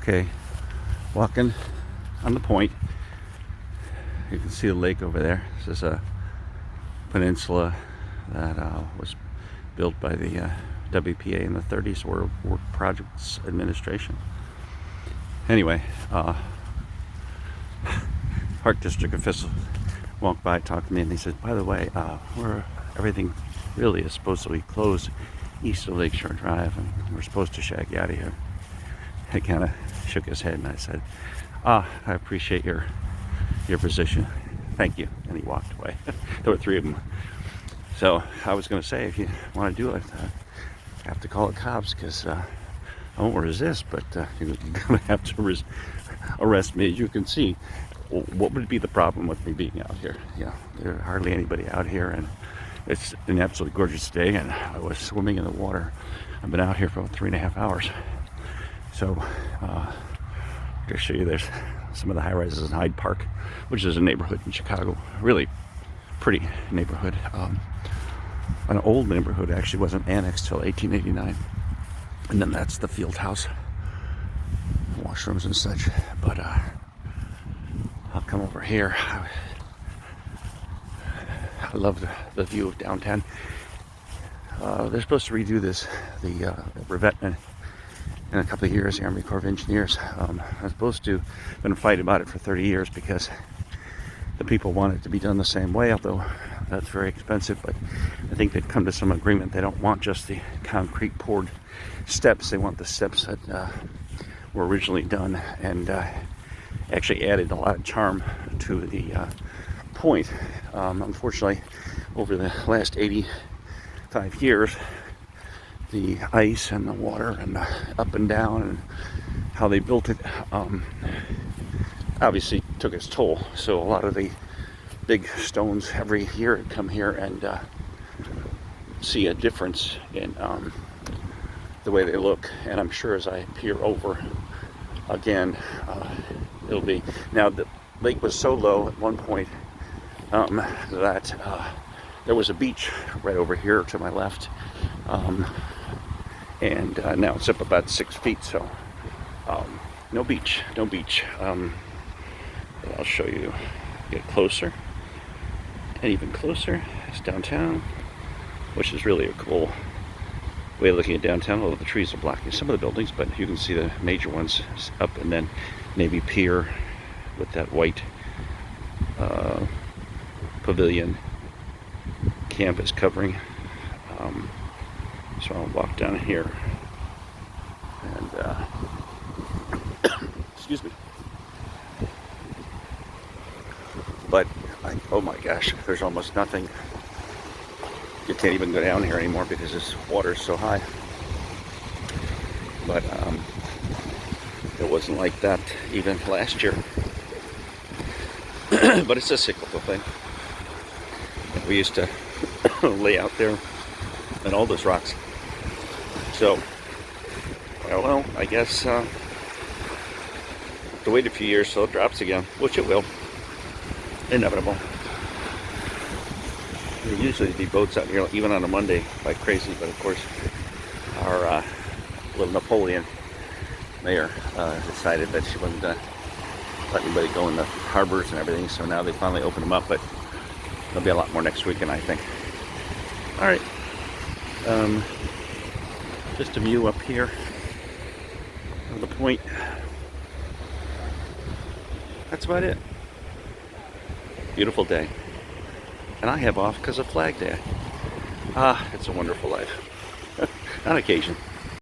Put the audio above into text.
Okay, walking on the point. You can see the lake over there. This is a peninsula that was built by the WPA in the 30s, World Projects Administration. Anyway, Park District officials walked by, talked to me, and they said, by the way, everything really is supposed to be closed east of Lakeshore Drive, and we're supposed to shag you out of here. He kind of shook his head, and I said, I appreciate your position. Thank you. And he walked away. There were three of them. So I was going to say, if you want to do it, I have to call the cops, because I won't resist, but you're going to have to arrest me. As you can see, what would be the problem with me being out here? You know, there's hardly anybody out here, and it's an absolutely gorgeous day, and I was swimming in the water. I've been out here for about 3.5 hours. So, just show you, there's some of the high-rises in Hyde Park, which is a neighborhood in Chicago. Really pretty neighborhood. An old neighborhood, actually wasn't annexed till 1889. And then that's the field house, washrooms and such. But I'll come over here. I love the view of downtown. They're supposed to redo the revetment in a couple of years, the Army Corps of Engineers. I'm supposed to been fighting about it for 30 years because the people want it to be done the same way, although that's very expensive. But I think they've come to some agreement. They don't want just the concrete poured steps. They want the steps that were originally done, and actually added a lot of charm to the point. Unfortunately, over the last 85 years, the ice and the water and the up and down and how they built it obviously took its toll. So a lot of the big stones every year come here and see a difference in the way they look. And I'm sure as I peer over again, it'll be. Now the lake was so low at one point that there was a beach right over here to my left. And now it's up about 6 feet, so no beach. I'll show you, get closer, and even closer. It's downtown, which is really a cool way of looking at downtown, although the trees are blocking some of the buildings, but you can see the major ones up, and then Navy Pier with that white pavilion campus covering. So I'll walk down here and excuse me. But oh my gosh, there's almost nothing. You can't even go down here anymore because this water is so high. But it wasn't like that even last year. But it's a cyclical thing. We used to lay out there and all those rocks. So, well, I guess to wait a few years so it drops again, which it will. Inevitable. There usually be boats out here, even on a Monday, like crazy, but of course, our little Napoleon mayor decided that she wasn't going to let anybody go in the harbors and everything, so now they finally opened them up, but there'll be a lot more next weekend, I think. All right. Just a view up here of the point. That's about it. Beautiful day. And I have off because of Flag Day. It's a wonderful life. On occasion.